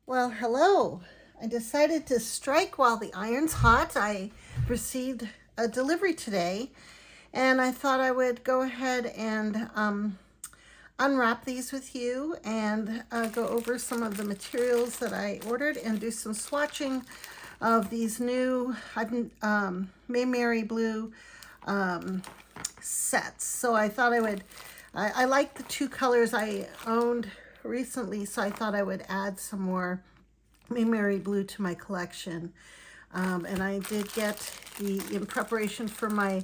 Well, hello. I decided to strike while the iron's hot. I received a delivery today, and I thought I would go ahead and unwrap these with you and go over some of the materials that I ordered and do some swatching of these new MaimeriBlu sets. So I thought I like the two colors I owned recently, so I thought I would add some more MaimeriBlu to my collection. And I did get in preparation for my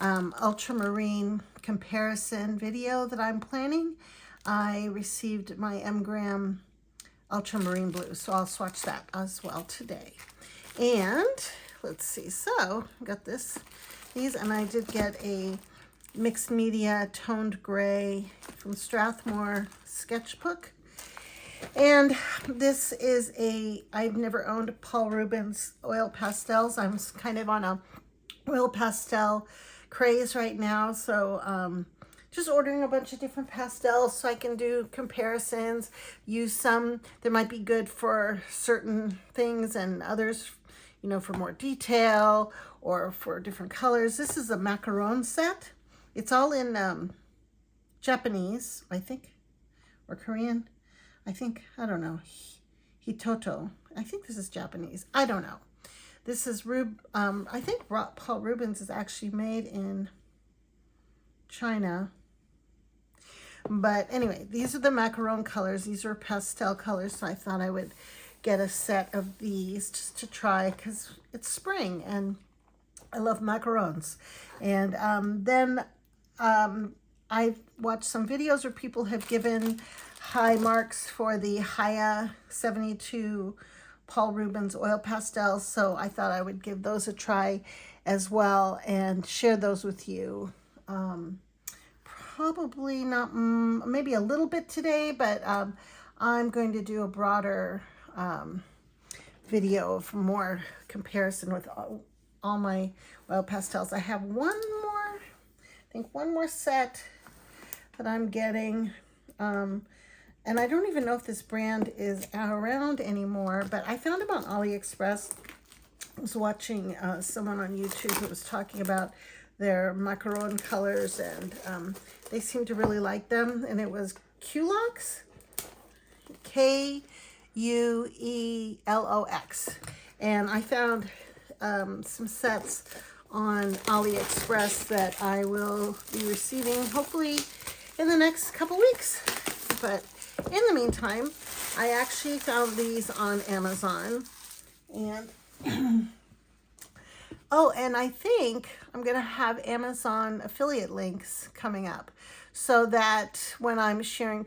ultramarine comparison video that I'm planning, I received my M-Gram ultramarine blue, so I'll swatch that as well today. And let's see, so I got these, and I did get a mixed media toned gray from Strathmore Sketchbook. And this is I've never owned Paul Rubens oil pastels. I'm kind of on a oil pastel craze right now, so just ordering a bunch of different pastels so I can do comparisons, use some that might be good for certain things and others, you know, for more detail or for different colors. This is a Macaron set. It's all in Japanese, I think, or Korean. I think, I don't know, Hitoto. I think this is Japanese. I don't know. This is I think Paul Rubens is actually made in China. But anyway, these are the Macaron colors. These are pastel colors, so I thought I would get a set of these just to try because it's spring and I love macarons. And then I've watched some videos where people have given high marks for the Haiya 72 Paul Rubens oil pastels, so I thought I would give those a try as well and share those with you. Probably not, maybe a little bit today, but I'm going to do a broader video of more comparison with all my oil pastels. I have one more set that I'm getting, and I don't even know if this brand is around anymore, but I found them on AliExpress. I was watching someone on YouTube who was talking about their macaron colors, and they seemed to really like them, and it was Kuelox, Kuelox, and I found some sets on AliExpress that I will be receiving hopefully in the next couple weeks. But in the meantime, I actually found these on Amazon, and oh, and I think I'm gonna have Amazon affiliate links coming up so that when I'm sharing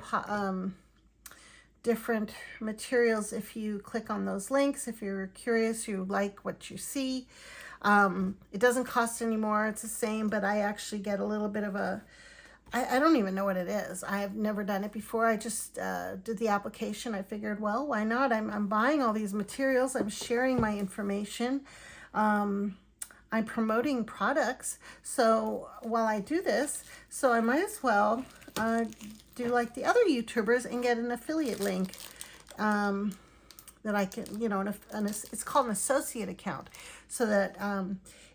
different materials, if you click on those links, if you're curious, you like what you see, it doesn't cost anymore. It's the same, but I actually get a little bit of I don't even know what it is. I've never done it before. I just did the application. I figured, well, why not? I'm buying all these materials. I'm sharing my information. I'm promoting products. So while I do this, so I might as well do like the other YouTubers and get an affiliate link that I can, you know, it's called an associate account, so that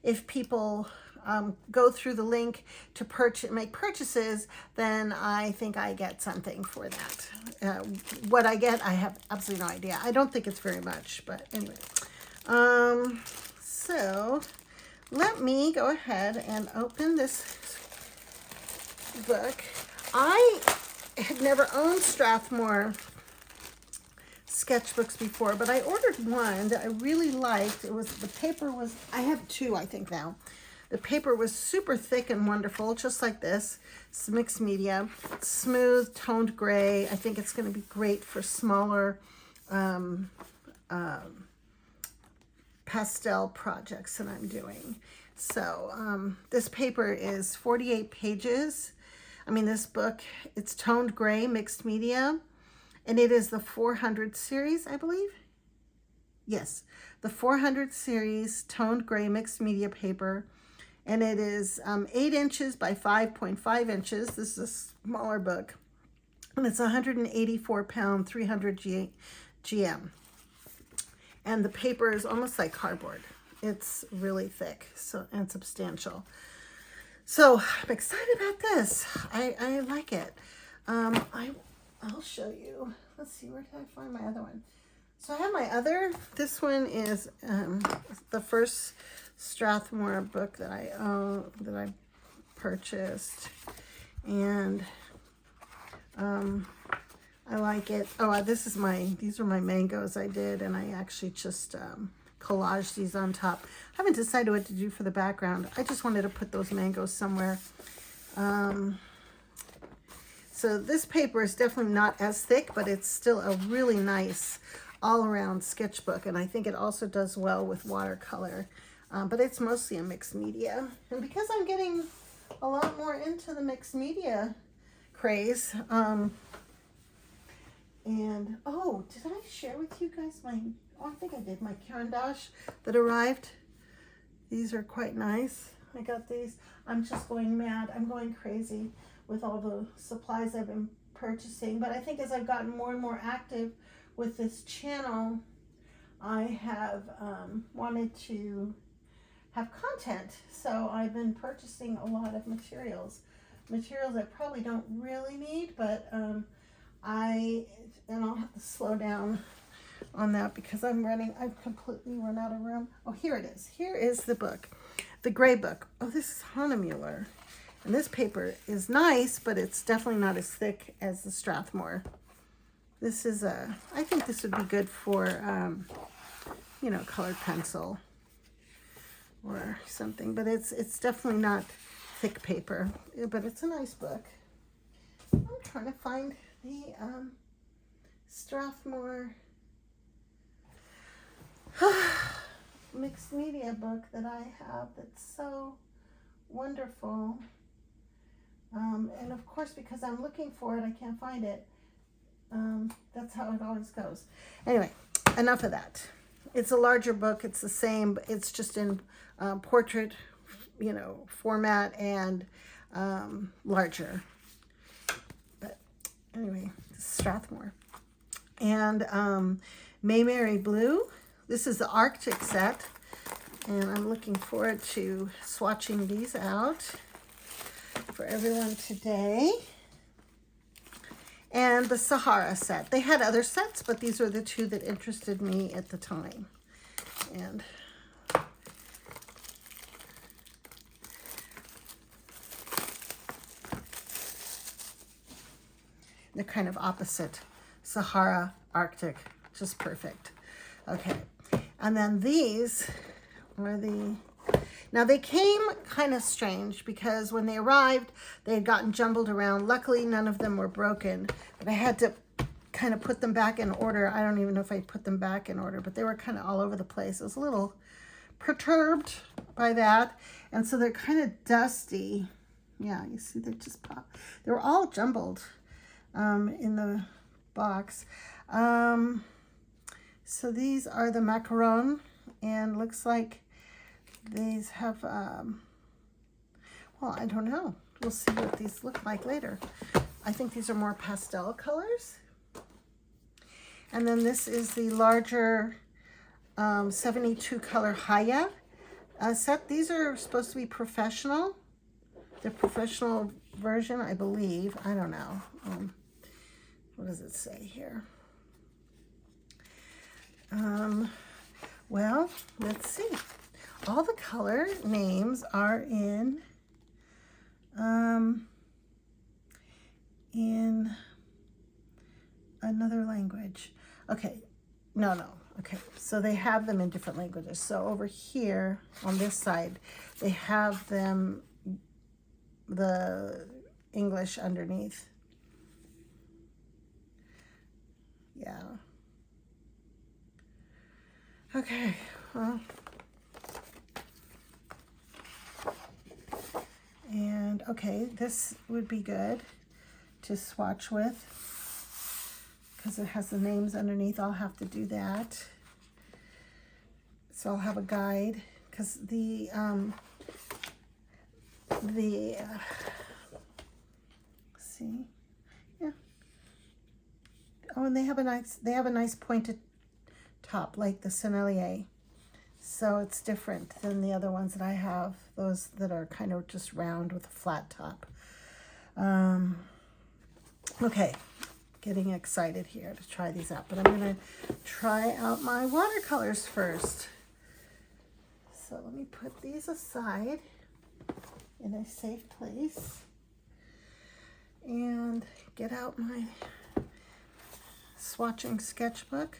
if people go through the link to make purchases, then I think I get something for that. What I get, I have absolutely no idea. I don't think it's very much, but anyway. So let me go ahead and open this book. I had never owned Strathmore sketchbooks before, but I ordered one that I really liked. The paper was, I have two, I think now. The paper was super thick and wonderful, just like this. It's mixed media, smooth, toned gray. I think it's going to be great for smaller pastel projects that I'm doing. So this paper is 48 pages. I mean, this book, it's toned gray, mixed media, and it is the 400 series, I believe. Yes, the 400 series toned gray mixed media paper. And it is 8 inches by 5.5 inches. This is a smaller book. And it's 184 pound, 300 GM. And the paper is almost like cardboard. It's really thick and substantial. So I'm excited about this. I like it. I'll show you. Let's see, where did I find my other one? So I have my other, this one is the first Strathmore book that I purchased. And I like it. Oh, these are my mangoes I did, and I actually just collaged these on top. I haven't decided what to do for the background. I just wanted to put those mangoes somewhere. So this paper is definitely not as thick, but it's still a really nice all-around sketchbook, and I think it also does well with watercolor. But it's mostly a mixed media. And because I'm getting a lot more into the mixed media craze, and oh, did I share with you guys I think I did, my Caran d'Ache that arrived. These are quite nice. I got these. I'm just going mad. I'm going crazy with all the supplies I've been purchasing. But I think as I've gotten more and more active with this channel, I have wanted to have content. So I've been purchasing a lot of materials I probably don't really need, but I'll have to slow down on that because I've completely run out of room. Oh, here it is. Here is the book, the gray book. Oh, this is Hahnemuller. And this paper is nice, but it's definitely not as thick as the Strathmore. This is I think this would be good for, you know, colored pencil or something, but it's definitely not thick paper, but it's a nice book. I'm trying to find the Strathmore mixed media book that I have that's so wonderful. And of course, because I'm looking for it, I can't find it. That's how it always goes. Anyway, enough of that. It's a larger book. It's the same, but it's just in portrait, you know, format and larger. But anyway, this is Strathmore. And MaimeriBlu. This is the Arctic set. And I'm looking forward to swatching these out for everyone today. And the Sahara set. They had other sets, but these were the two that interested me at the time. And they're kind of opposite. Sahara, Arctic, just perfect. Okay, and then these are now they came kind of strange because when they arrived, they had gotten jumbled around. Luckily, none of them were broken, but I had to kind of put them back in order. I don't even know if I put them back in order, but they were kind of all over the place. I was a little perturbed by that, and so they're kind of dusty. Yeah, you see they just pop. They were all jumbled in the box. So these are the Macaron, and looks like these have, well, I don't know. We'll see what these look like later. I think these are more pastel colors. And then this is the larger 72 color Haiya set. These are supposed to be professional. The professional version, I believe. I don't know. What does it say here? Well, let's see. All the color names are in another language. Okay, no. Okay, so they have them in different languages. So over here on this side, they have them, the English underneath. Yeah. Okay, well. And okay, this would be good to swatch with because it has the names underneath. I'll have to do that. So I'll have a guide because see, yeah. Oh, and they have a nice pointed top, like the Sennelier. So it's different than the other ones that I have, those that are kind of just round with a flat top. Okay, getting excited here to try these out, but I'm going to try out my watercolors first. So let me put these aside in a safe place and get out my swatching sketchbook.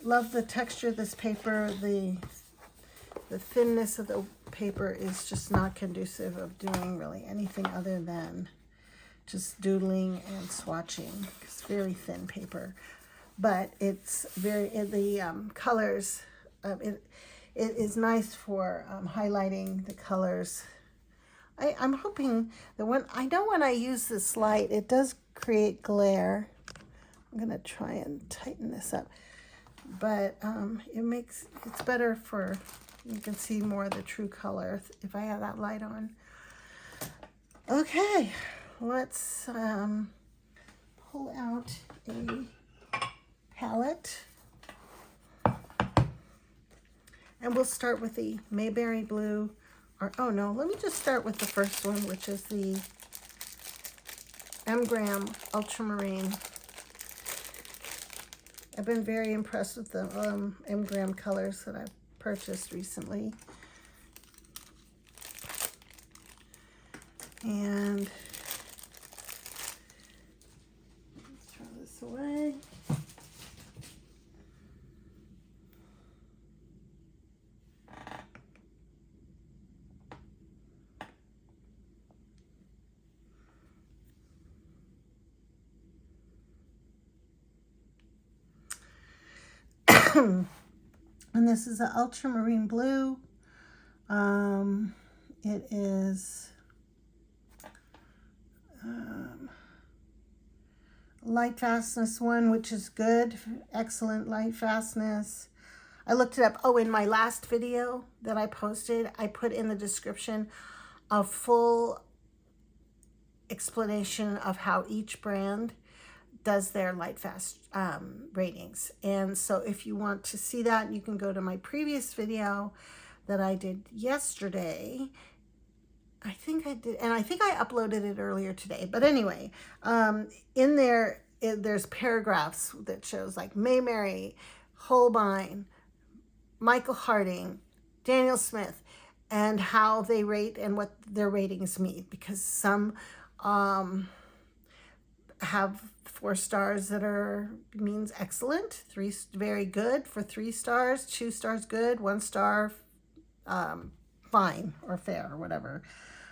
Love the texture of this paper. The thinness of the paper is just not conducive of doing really anything other than just doodling and swatching. It's very thin paper, but it's very, the colors, it is nice for highlighting the colors. I'm hoping that when I use this light, it does create glare. I'm gonna try and tighten this up, but it's better for, you can see more of the true color if I have that light on. Okay, let's pull out a palette. And we'll start with the MaimeriBlu, or oh no, let me just start with the first one, which is the M-Gram Ultramarine. I've been very impressed with the M-Gram colors that I've purchased recently. And let's throw this away. And this is an ultramarine blue. It is light fastness one, which is good. Excellent light fastness. I looked it up. Oh, in my last video that I posted, I put in the description a full explanation of how each brand does their light fast ratings. And so if you want to see that, you can go to my previous video that I did yesterday. I think I did, and I think I uploaded it earlier today. But anyway, in there, there's paragraphs that shows like Maimeri, Holbein, Michael Harding, Daniel Smith, and how they rate and what their ratings mean, because some have 4 stars that means excellent, 3 very good for 3 stars, 2 stars good, 1 star fine or fair or whatever.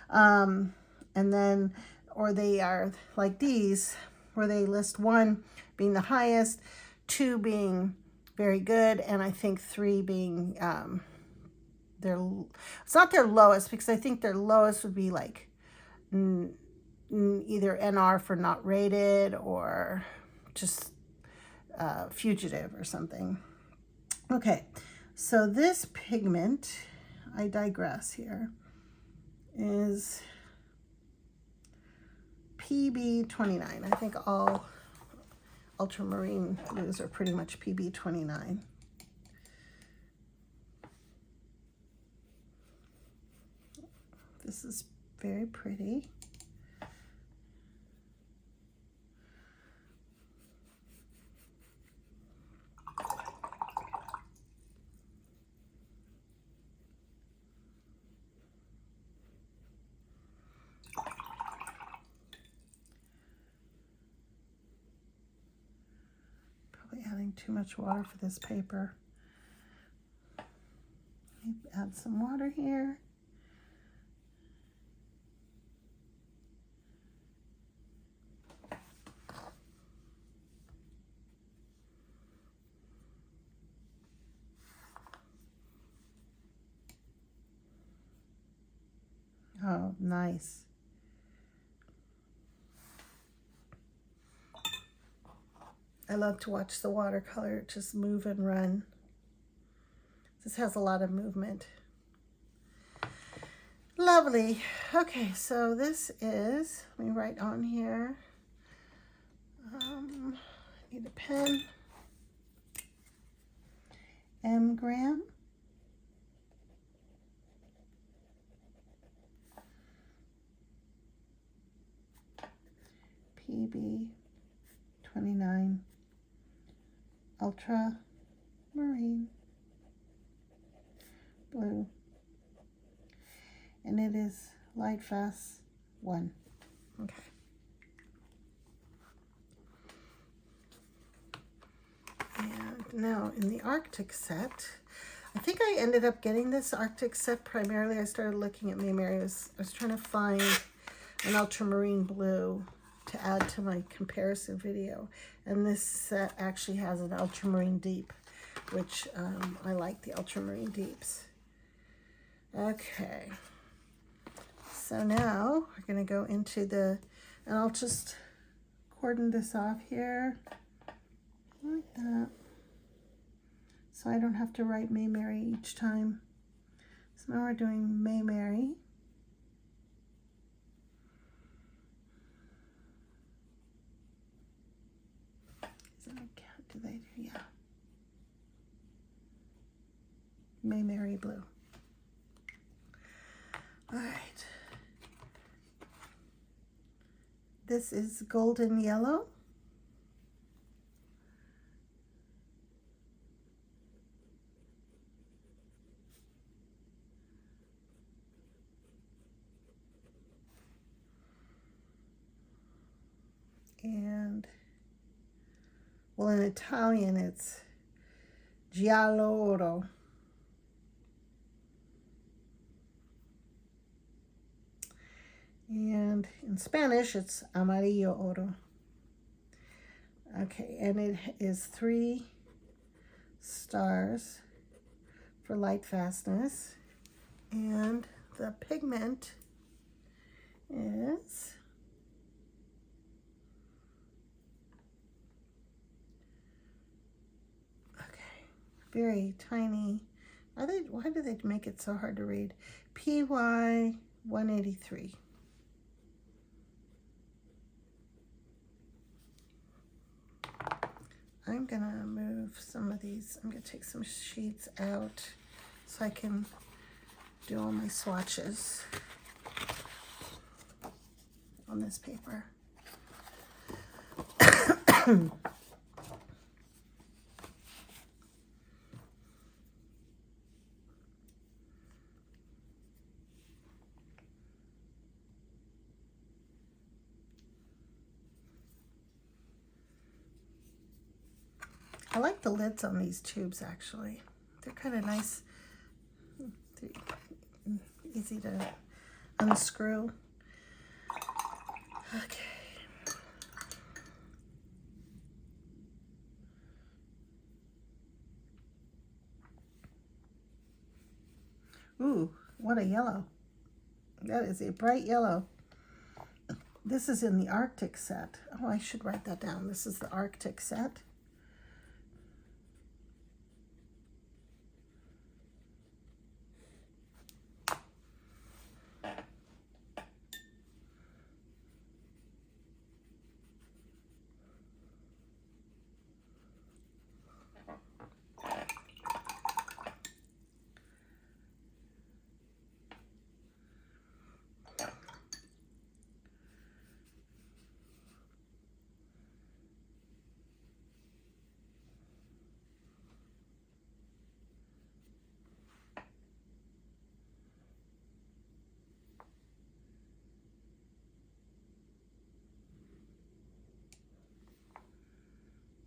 And then, or they are like these, where they list 1 being the highest, 2 being very good, and I think 3 being it's not their lowest, because I think their lowest would be like either NR for not rated, or just fugitive or something. Okay, so this pigment, I digress here, is PB29. I think all ultramarine blues are pretty much PB29. This is very pretty. Adding too much water for this paper. Add some water here. Oh, nice. I love to watch the watercolor just move and run. This has a lot of movement. Lovely. Okay, so this is, let me write on here. I need a pen. M-gram. PB29 ultramarine blue, and it is light fast 1. Okay. And now in the Arctic set, I think I ended up getting this Arctic set primarily. I started looking at Maimeri. I was trying to find an ultramarine blue to add to my comparison video, and this set actually has an ultramarine deep, which I like the ultramarine deeps. Okay, so now we're going to go into the, and I'll just cordon this off here like that, so I don't have to write Maimeri each time. So now we're doing Maimeri. Do they do? Yeah. MaimeriBlu. All right. This is golden yellow. And well, in Italian, it's giallo oro. And in Spanish, it's amarillo oro. Okay, and it is 3 stars for light fastness. And the pigment is very tiny. Why do they make it so hard to read? PY 183. I'm gonna move some of these. I'm gonna take some sheets out so I can do all my swatches on this paper. I like the lids on these tubes, actually. They're kind of nice. They're easy to unscrew. Okay. Ooh, what a yellow. That is a bright yellow. This is in the Arctic set. Oh, I should write that down. This is the Arctic set.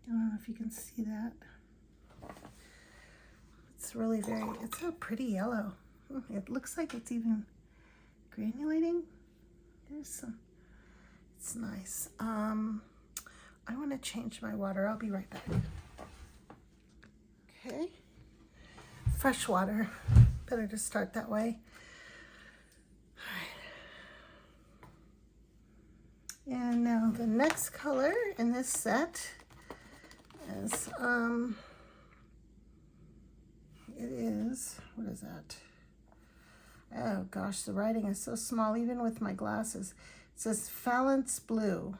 I don't know if you can see that. It's really it's a pretty yellow. It looks like it's even granulating. There's some, it's nice. I want to change my water. I'll be right back. Okay. Fresh water. Better to start that way. All right. And now the next color in this set is, it is, what is that? Oh gosh, the writing is so small, even with my glasses. It says Faience Blue.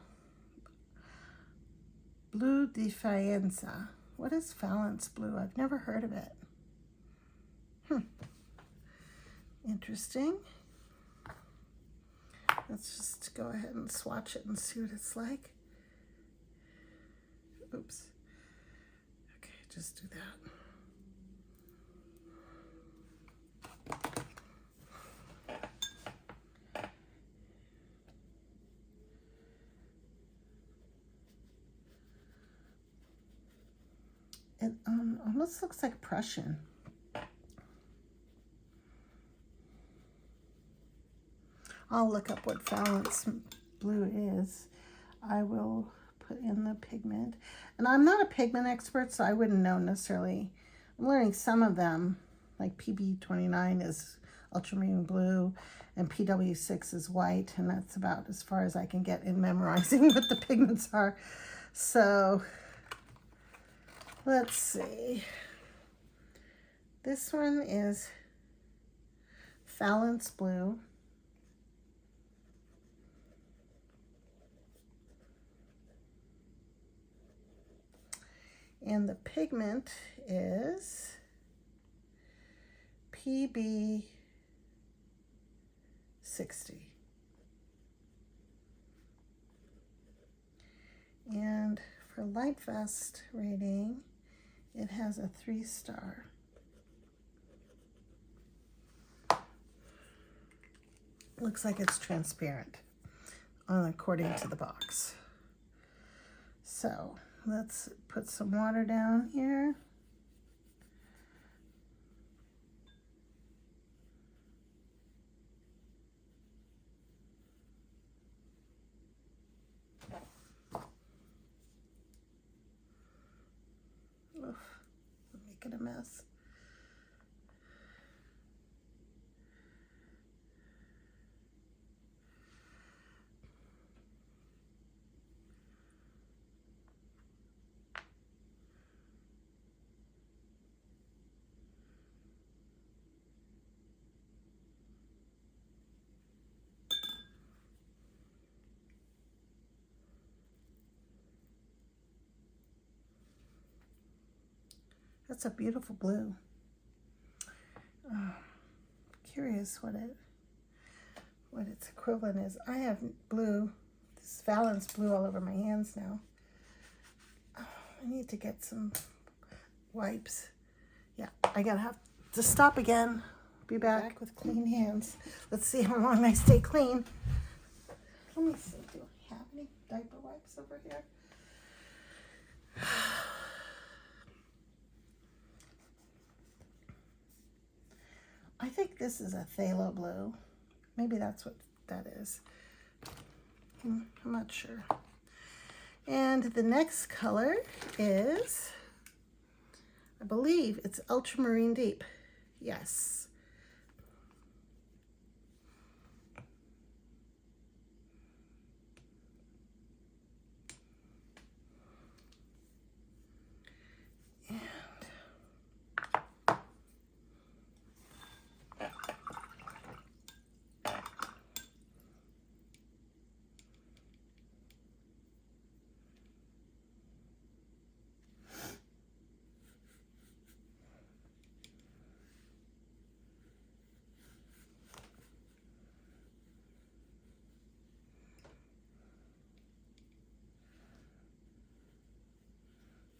Blue di Faience. What is Faience Blue? I've never heard of it. Interesting. Let's just go ahead and swatch it and see what it's like. Oops. Okay, just do that. It almost looks like Prussian. I'll look up what Faience blue is. I will put in the pigment. And I'm not a pigment expert, so I wouldn't know necessarily. I'm learning some of them, like PB29 is ultramarine blue and PW6 is white, and that's about as far as I can get in memorizing what the pigments are. So let's see. This one is Faience blue. And the pigment is PB60. And for Light Vest rating, it has a 3-star. Looks like it's transparent, according to the box. So let's put some water down here. Oof, I'm making a mess. That's a beautiful blue. Curious what its equivalent is. I have blue, this Faience blue all over my hands now. I need to get some wipes. Yeah, I gotta have to stop again. Be back with clean hands. Let's see how long I stay clean. Let me see, do I have any diaper wipes over here? I think this is a phthalo blue. Maybe that's what that is. I'm not sure. And the next color is, I believe it's ultramarine deep. Yes.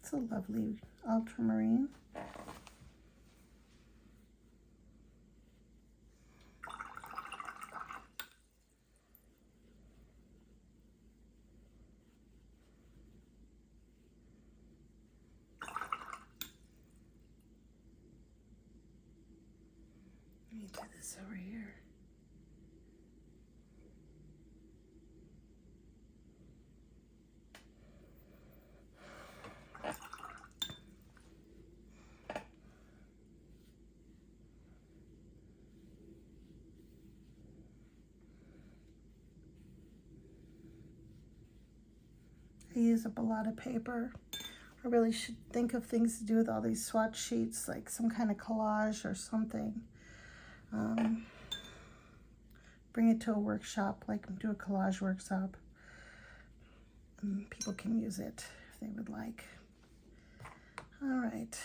It's a lovely ultramarine. Let me do this over here. I use up a lot of paper. I really should think of things to do with all these swatch sheets, like some kind of collage or something. Bring it to a workshop, like do a collage workshop. And people can use it if they would like. All right.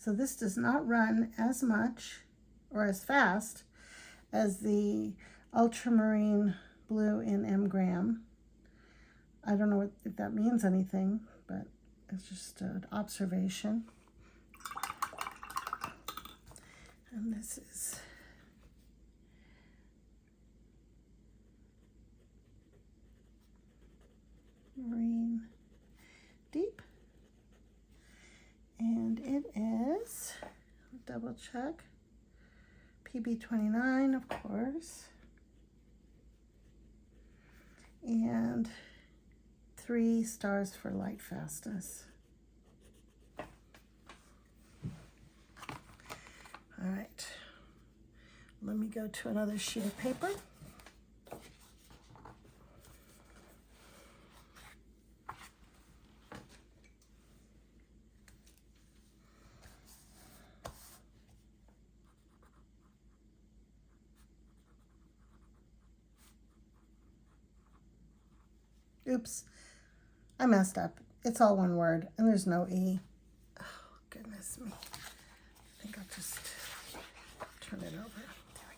So this does not run as much or as fast as the ultramarine blue in M gram. I don't know if that means anything, but it's just an observation. And this is Marine Deep. And it is, double check, PB29, of course. And 3 stars for light fastness. All right, let me go to another sheet of paper. Oops, I messed up. It's all one word and there's no E. Oh, goodness me. I think I'll just turn it over. There we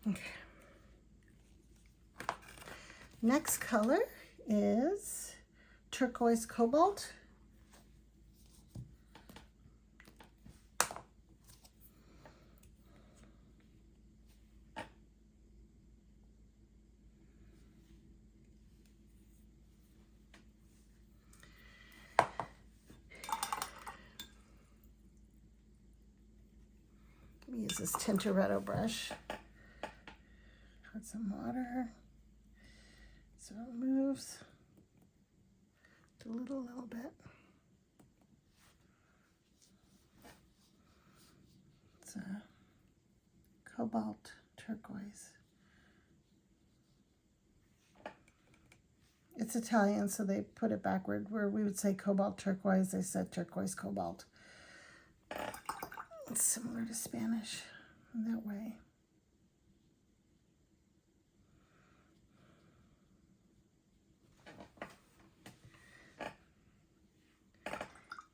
go. Okay. Next color is turquoise cobalt. Use this Tintoretto brush. Put some water so it moves. Do a little bit. It's a cobalt turquoise. It's Italian, so they put it backward. Where we would say cobalt turquoise, they said turquoise cobalt. It's similar to Spanish in that way.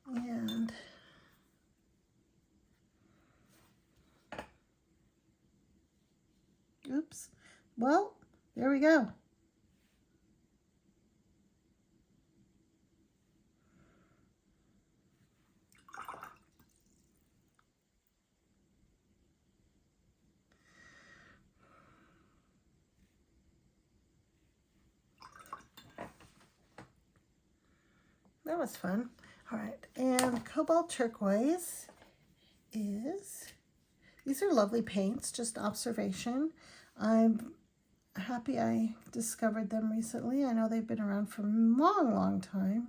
And oops, well, there we go. That was fun. All right, and cobalt turquoise is, these are lovely paints, just observation. I'm happy I discovered them recently. I know they've been around for a long, long time.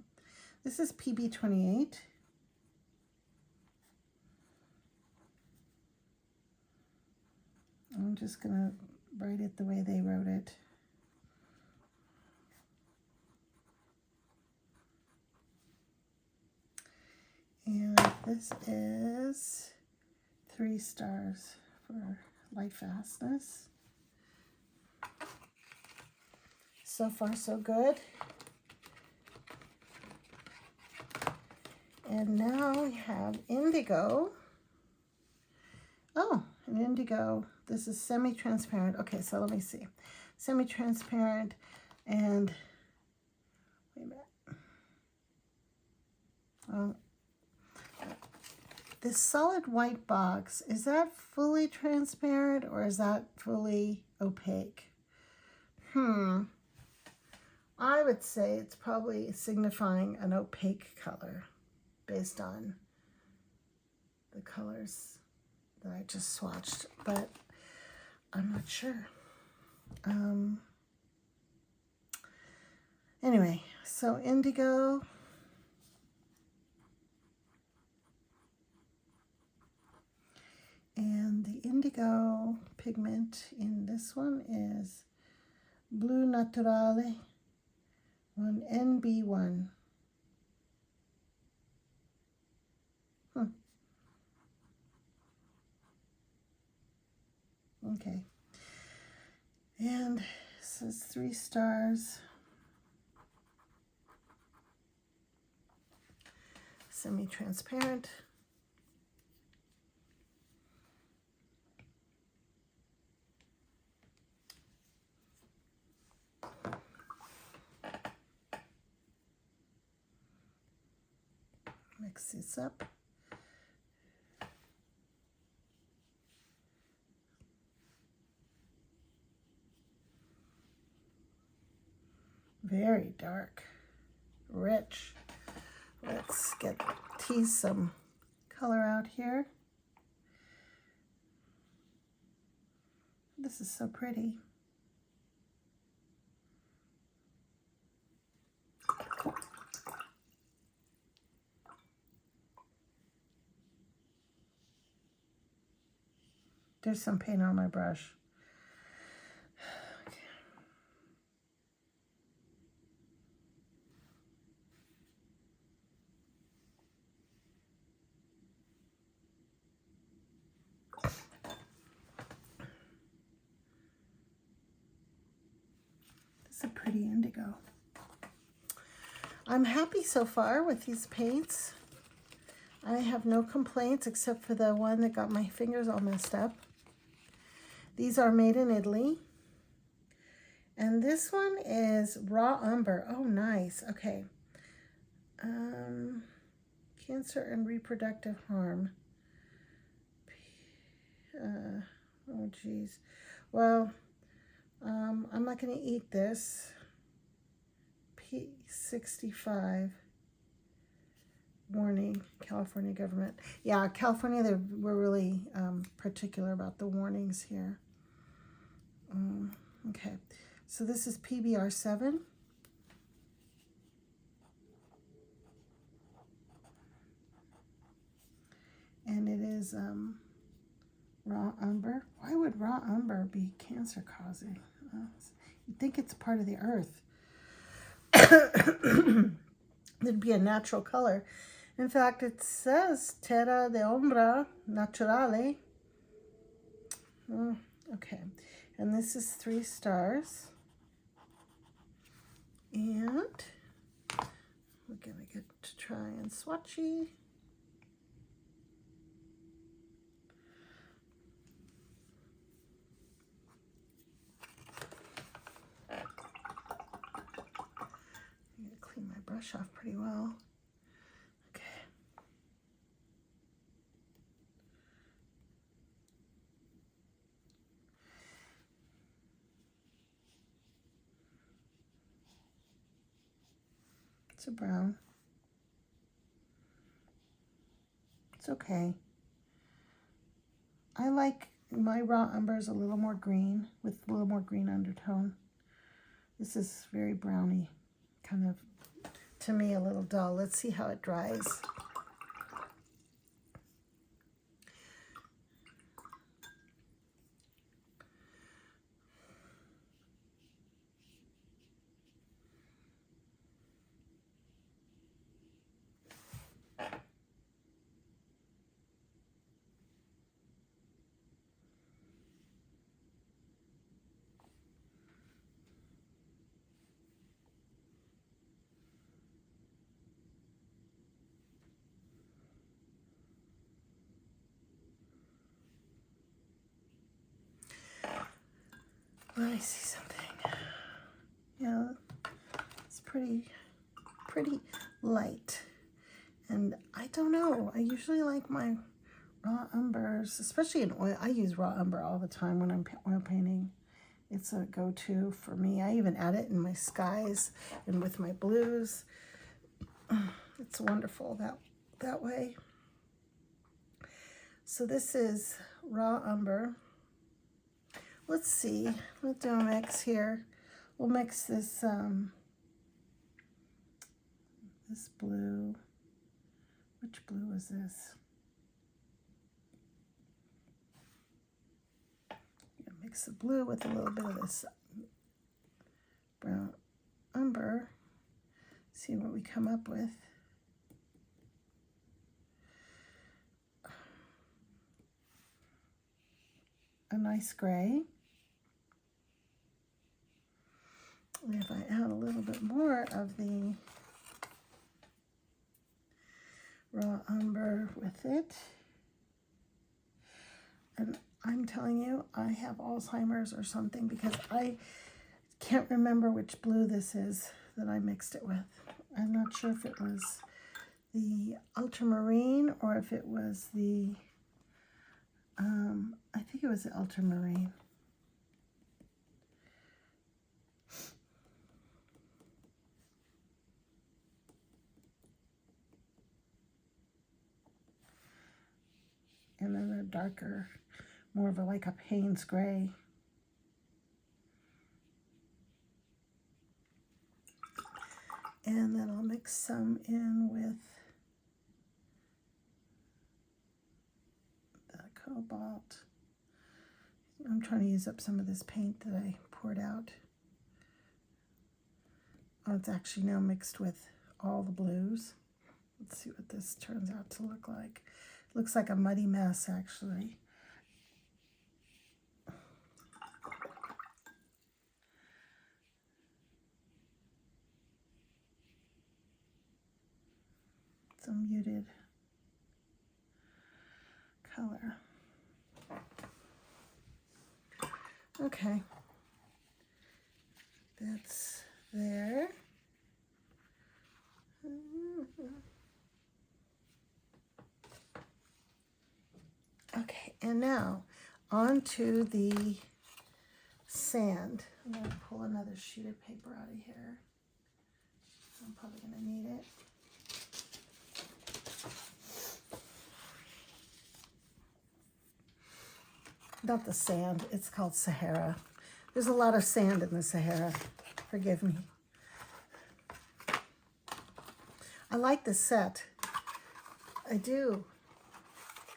This is PB28. I'm just gonna write it the way they wrote it. And this is 3 stars for light fastness. So far, so good. And now we have indigo. Oh, an indigo. This is semi-transparent. Okay, so let me see. Semi-transparent and, wait a minute. This solid white box, is that fully transparent or is that fully opaque? I would say it's probably signifying an opaque color based on the colors that I just swatched, but I'm not sure. Anyway, so indigo. And the indigo pigment in this one is Blue Naturale on NB1. Okay. And This is 3 stars. Semi-transparent. Mix this up. Very dark, rich. Let's tease some color out here. This is so pretty. There's some paint on my brush. This is a pretty indigo. I'm happy so far with these paints. I have no complaints except for the one that got my fingers all messed up. These are made in Italy. And this one is raw umber. Oh, nice. Okay. Cancer and reproductive harm. Oh, geez. Well, I'm not going to eat this. P65. Warning, California government. Yeah, California, we're really particular about the warnings here. Okay, so this is PBR 7. And it is raw umber. Why would raw umber be cancer causing? You'd think it's part of the earth. It'd be a natural color. In fact, it says terra de ombra naturale. Okay, and this is 3 stars. And we're gonna get to try and swatchy. Brush off pretty well. Okay. It's a brown. It's okay. I like my raw umbers a little more green, with a little more green undertone. This is very browny, kind of, to me, a little dull. Let's see how it dries. Let me see something. Yeah, it's pretty light. And I don't know, I usually like my raw umbers, especially in oil. I use raw umber all the time when I'm oil painting. It's a go-to for me. I even add it in my skies and with my blues. It's wonderful that way. So this is raw umber. Let's see, we'll do a mix here. We'll mix this, this blue. Which blue is this? Mix the blue with a little bit of this brown umber. See what we come up with. A nice gray. bit more of the raw umber with it. And I'm telling you, I have Alzheimer's or something because I can't remember which blue this is that I mixed it with. I'm not sure if it was the ultramarine or if it was the, I think it was the ultramarine. And then a darker, more of a like a Payne's gray. And then I'll mix some in with the cobalt. I'm trying to use up some of this paint that I poured out. Oh, it's actually now mixed with all the blues. Let's see what this turns out to look like. It looks like a muddy mess, actually. Some muted color. Okay, that's there. Okay, and now on to the sand. I'm going to pull another sheet of paper out of here. I'm probably going to need it. Not the sand, it's called Sahara. There's a lot of sand in the Sahara. Forgive me. I like this set. I do.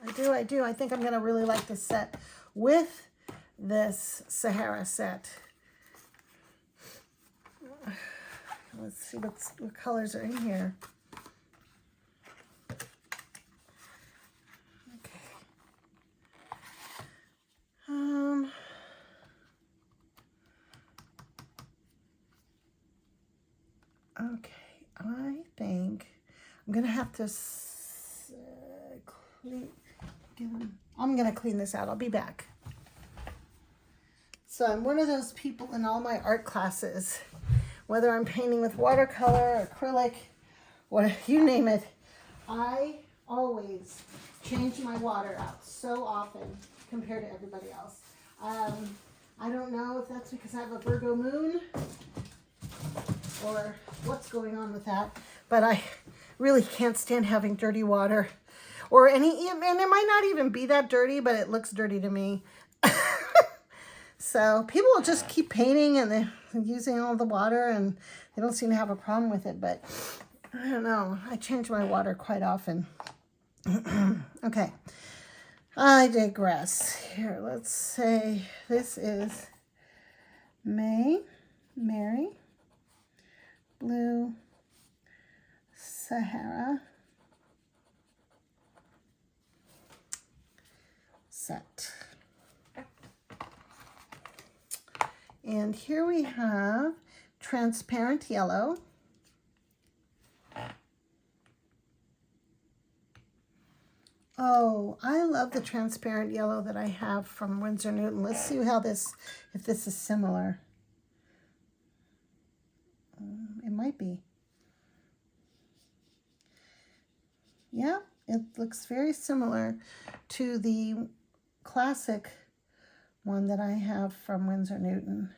I think I'm going to really like this set with this Sahara set. Let's see what colors are in here. Okay, I think I'm going to have to I'm going to clean this out. I'll be back. So I'm one of those people in all my art classes, whether I'm painting with watercolor, acrylic, what you name it, I always change my water out so often compared to everybody else. I don't know if that's because I have a Virgo moon or what's going on with that, but I really can't stand having dirty water or and it might not even be that dirty, but it looks dirty to me. So people will just keep painting and they're using all the water and they don't seem to have a problem with it, but I don't know. I change my water quite often. Okay, I digress. Here, let's say this is MaimeriBlu Sahara set. And here we have transparent yellow. Oh, I love the transparent yellow that I have from Winsor Newton. Let's see how this, if this is similar. It might be. Yeah, it looks very similar to the classic one that I have from Winsor Newton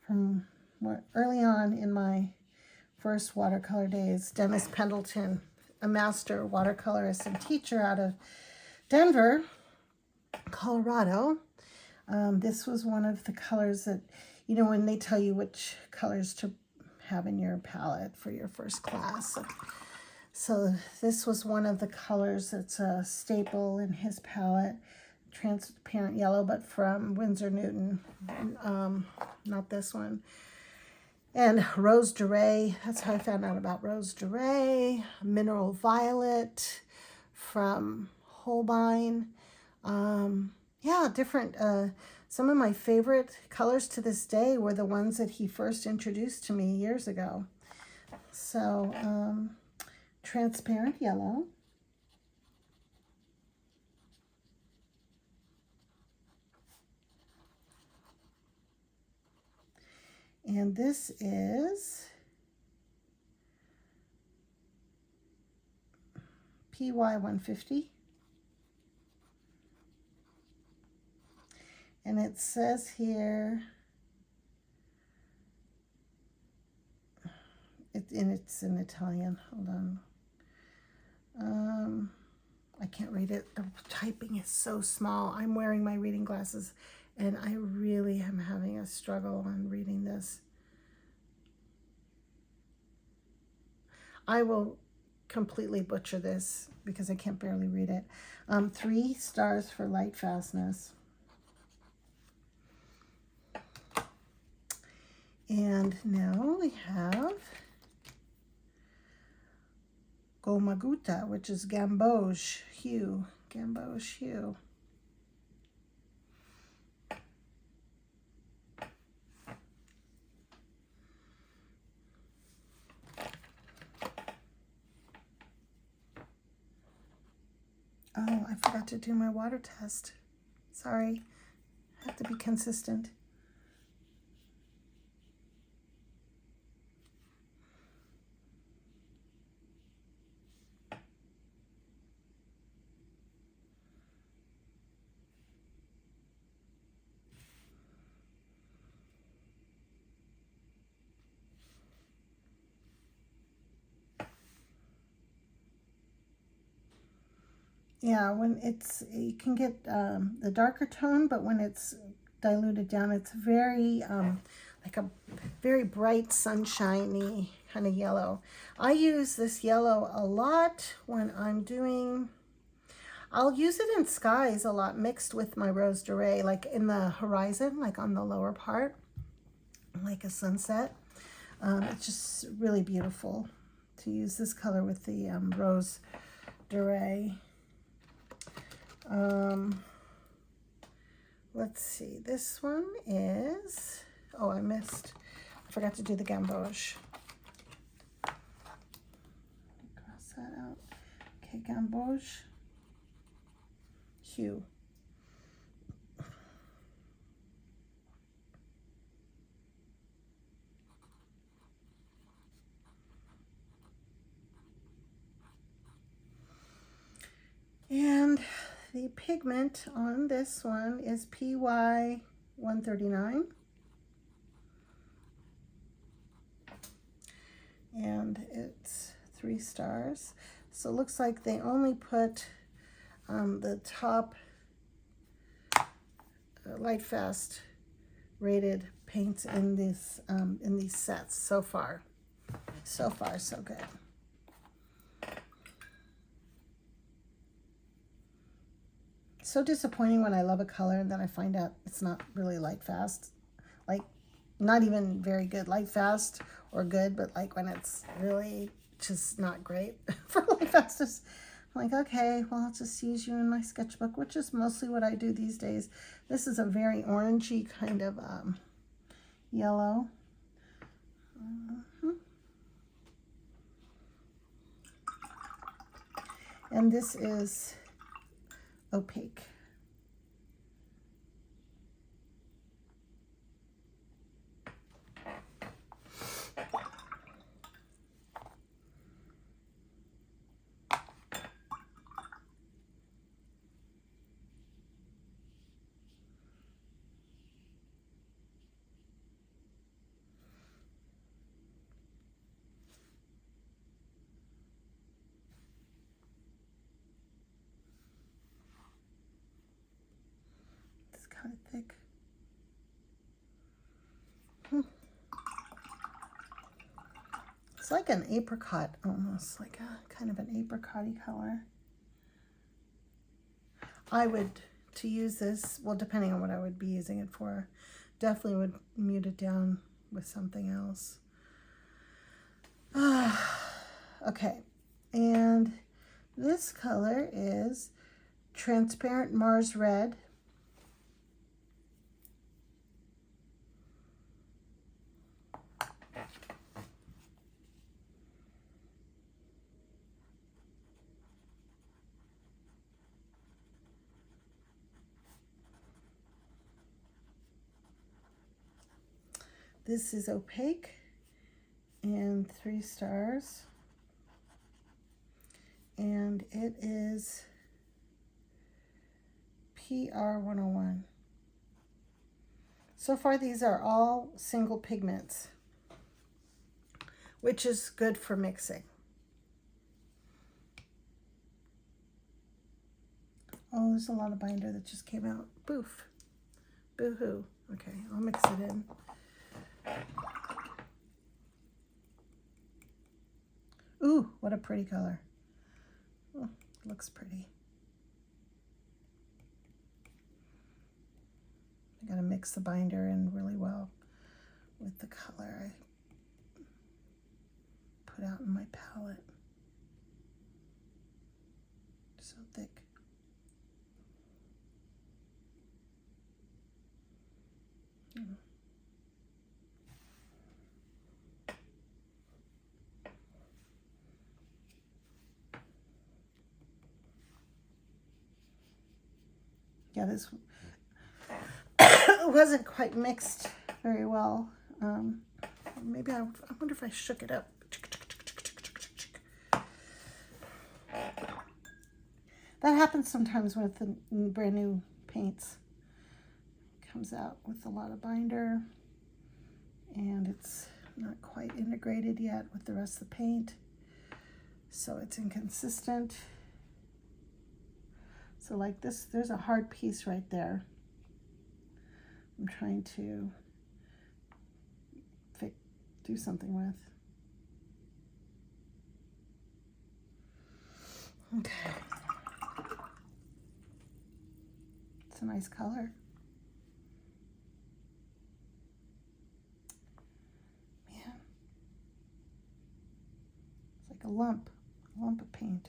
from early on in my first watercolor days. Dennis Pendleton, a master watercolorist and teacher out of Denver, Colorado. This was one of the colors that, you know, when they tell you which colors to have in your palette for your first class. So this was one of the colors that's a staple in his palette, transparent yellow, but from Winsor Newton, not this one. And Rose Durey, that's how I found out about Rose Durey. Mineral Violet from Holbein. Yeah, different Some of my favorite colors to this day were the ones that he first introduced to me years ago. So, transparent yellow. And this is PY 150. And it says here, it's in Italian. Hold on. I can't read it. The typing is so small. I'm wearing my reading glasses, and I really am having a struggle on reading this. I will completely butcher this because I can't barely read it. 3 stars for light fastness. And now we have Gomaguta, which is gamboge hue. Gamboge hue. Oh, I forgot to do my water test. Sorry. I have to be consistent. Yeah, when it's, you can get the darker tone, but when it's diluted down, it's very, like a very bright, sunshiny kind of yellow. I use this yellow a lot when I'm doing, I'll use it in skies a lot, mixed with my Rose Doré, like in the horizon, like on the lower part, like a sunset. It's just really beautiful to use this color with the Rose Doré. Let's see, this one is, oh, I forgot to do the gamboge. Cross that out. Okay, gamboge hue. And the pigment on this one is PY 139. And it's 3 stars. So it looks like they only put the top light fast rated paints in this in these sets so far. So far, so good. So disappointing when I love a color and then I find out it's not really light fast, like not even very good light fast or good, but like when it's really just not great for light fastest. I'm like, okay, well, I'll just use you in my sketchbook, which is mostly what I do these days. This is a very orangey kind of yellow. And this is opaque. Kind of thick. It's like an apricot, almost like a kind of an apricot-y color. I would, to use this, well, depending on what I would be using it for, definitely would mute it down with something else. Okay, and this color is Transparent Mars Red. This is opaque and 3 stars. And it is PR 101. So far, these are all single pigments, which is good for mixing. Oh, there's a lot of binder that just came out. Boof. Boo-hoo. Okay, I'll mix it in. Ooh, what a pretty color. Oh, looks pretty. I gotta mix the binder in really well with the color I put out in my palette. So thick. Yeah, this wasn't quite mixed very well. Maybe I wonder if I shook it up. That happens sometimes with the brand new paints. It comes out with a lot of binder and it's not quite integrated yet with the rest of the paint, so it's inconsistent. So like this, there's a hard piece right there. I'm trying to do something with. Okay. It's a nice color. Man. It's like a lump of paint.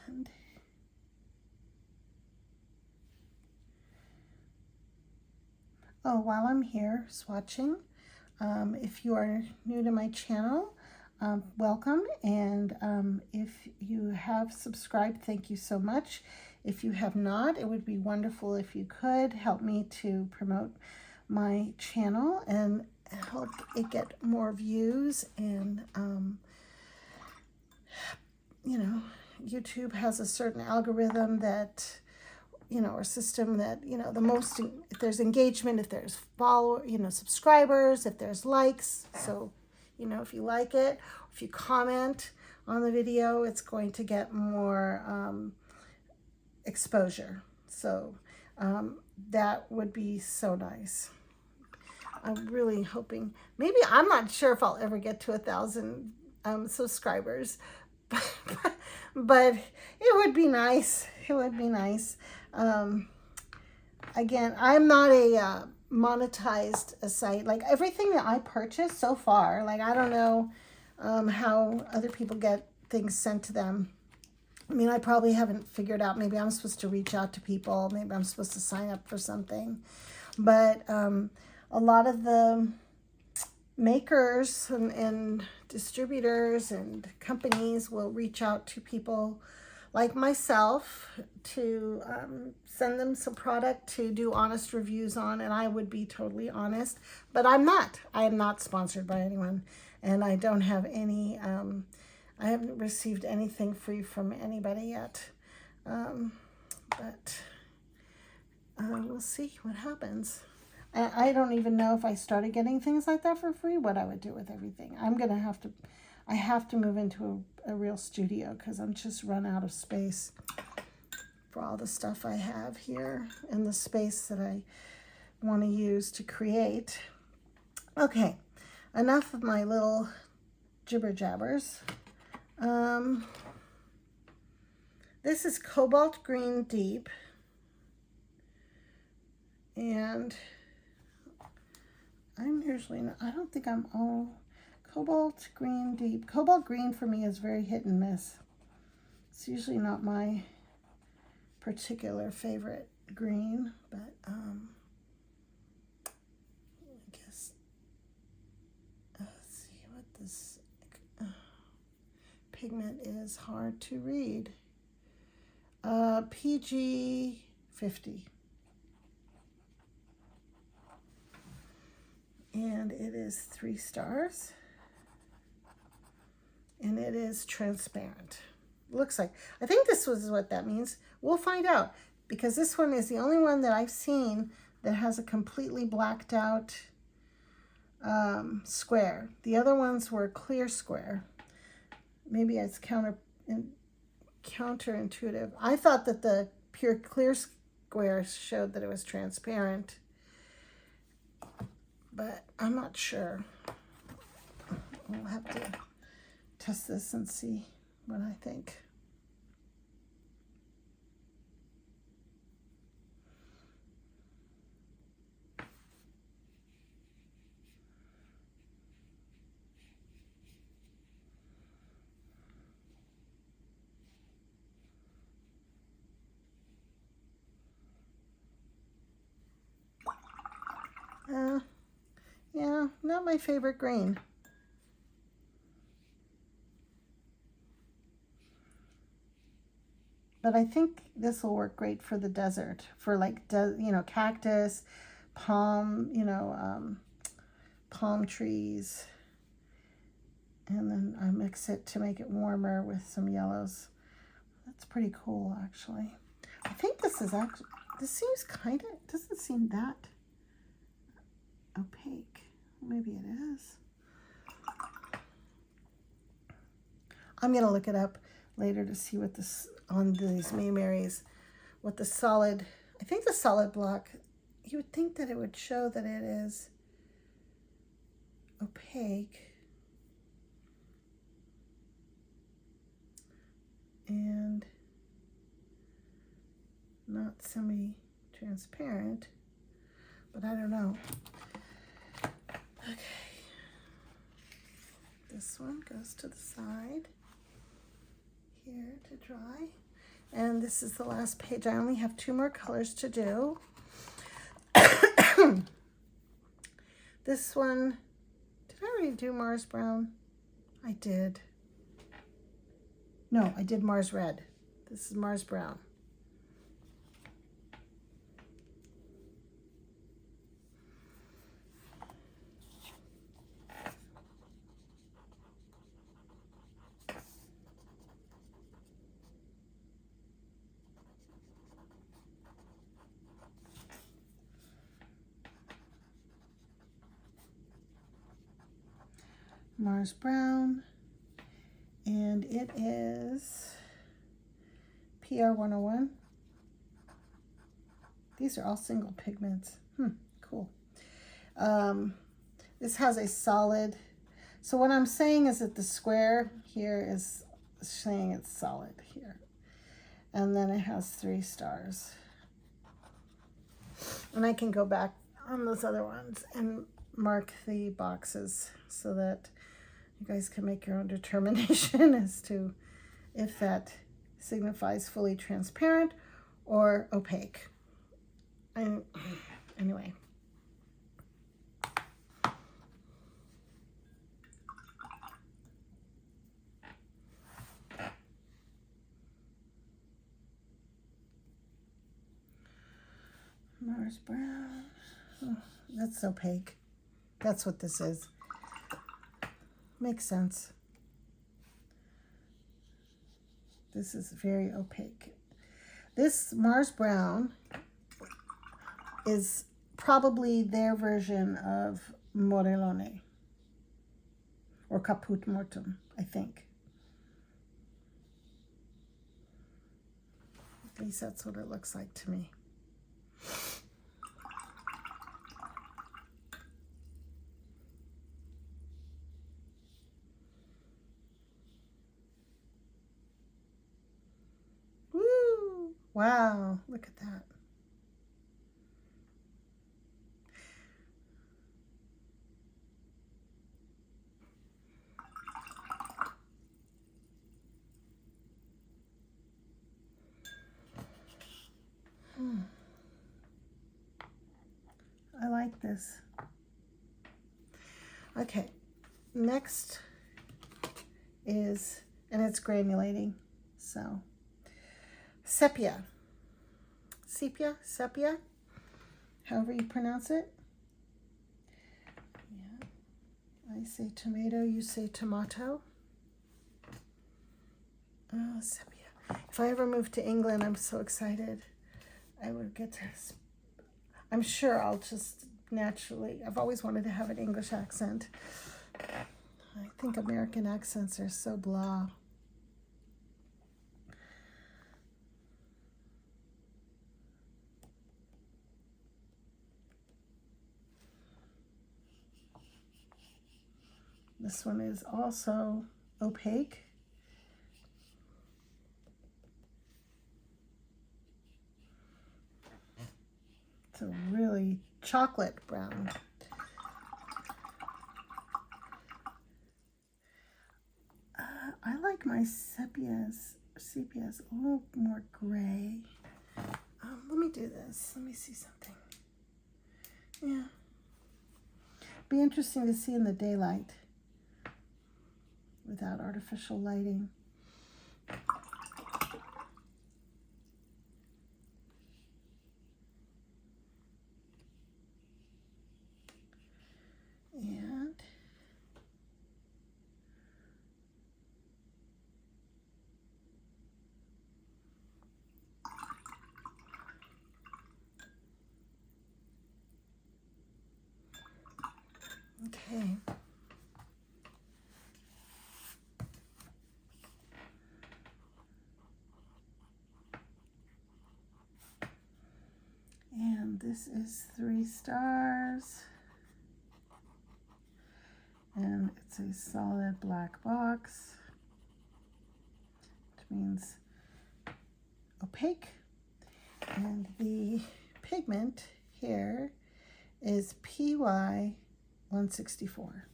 And oh, while I'm here swatching, if you are new to my channel, welcome, and if you have subscribed, thank you so much. If you have not, it would be wonderful if you could help me to promote my channel and help it get more views. And you know, YouTube has a certain algorithm that, you know, or system that, you know, the most, if there's engagement, if there's subscribers, if there's likes. So, you know, if you like it, if you comment on the video, it's going to get more exposure. So that would be so nice. I'm really hoping, maybe, I'm not sure if I'll ever get to 1,000 subscribers, but it would be nice. It would be nice. Again, I'm not a monetized site. Like everything that I purchased so far, like I don't know how other people get things sent to them. I mean, I probably haven't figured out, maybe I'm supposed to reach out to people, maybe I'm supposed to sign up for something. But a lot of the makers and distributors and companies will reach out to people like myself to send them some product to do honest reviews on, and I would be totally honest, but I'm not. I am not sponsored by anyone, and I don't have any, I haven't received anything free from anybody yet, but we'll see what happens. I don't even know if I started getting things like that for free, what I would do with everything. I have to move into a real studio because I'm just run out of space for all the stuff I have here and the space that I want to use to create. Okay, enough of my little jibber jabbers. This is Cobalt Green Deep, and I'm usually not, I don't think I'm all Cobalt Green Deep. Cobalt Green for me is very hit and miss. It's usually not my particular favorite green, but This pigment is hard to read. PG 50. And it is 3 stars. And it is transparent. Looks like, I think this was what that means. We'll find out, because this one is the only one that I've seen that has a completely blacked out square. The other ones were clear square. Maybe it's counterintuitive. I thought that the pure clear square showed that it was transparent, but I'm not sure. We'll have to test this and see what I think. Yeah, not my favorite green. But I think this will work great for the desert, for like, you know, cactus, palm, you know, palm trees. And then I mix it to make it warmer with some yellows. That's pretty cool, actually. I think this is actually, this seems kind of, doesn't seem that opaque. Maybe it is. I'm going to look it up later to see what this, on these Maimeris, what the solid, I think the solid block, you would think that it would show that it is opaque. And not semi-transparent, but I don't know. Okay, this one goes to the side here to dry. And this is the last page. I only have 2 more colors to do. This one, did I already do Mars Brown? I did. No, I did Mars Red. This is Mars Brown. Mars Brown, and it is PR 101. These are all single pigments. Cool. This has a solid, so what I'm saying is that the square here is saying it's solid here, and then it has 3 stars. And I can go back on those other ones and mark the boxes so that you guys can make your own determination as to if that signifies fully transparent or opaque. Anyway. Mars Brown. Oh, that's opaque. That's what this is. Makes sense. This is very opaque. This Mars Brown is probably their version of Morellone or Caput Mortum, I think. At least that's what it looks like to me. Wow, look at that. I like this. Okay, next is, and it's granulating. So sepia, however you pronounce it. Yeah, I say tomato, you say tomato. Oh, sepia. If I ever move to England, I'm so excited. I would get to, I'm sure I'll just naturally, I've always wanted to have an English accent. I think American accents are so blah. This one is also opaque. It's a really chocolate brown. I like my sepias a little more gray. Let me do this. Let me see something. Yeah. Be interesting to see in the daylight without artificial lighting. And okay. And this is 3 stars. And it's a solid black box, which means opaque. And the pigment here is PY 164.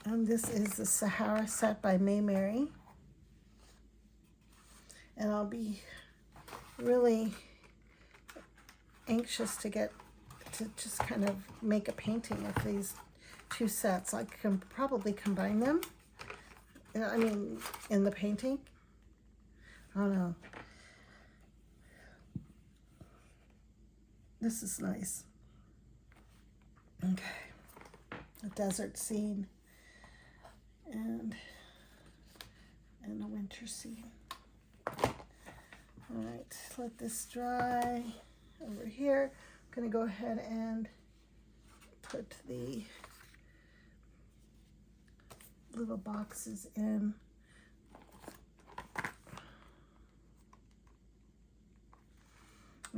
And this is the Sahara set by Maimeri. And I'll be really anxious to get to just kind of make a painting of these 2 sets. I can probably combine them. I mean, in the painting. I don't know. This is nice. Okay. A desert scene. And a winter scene. All right, let this dry over here. I'm going to go ahead and put the little boxes in.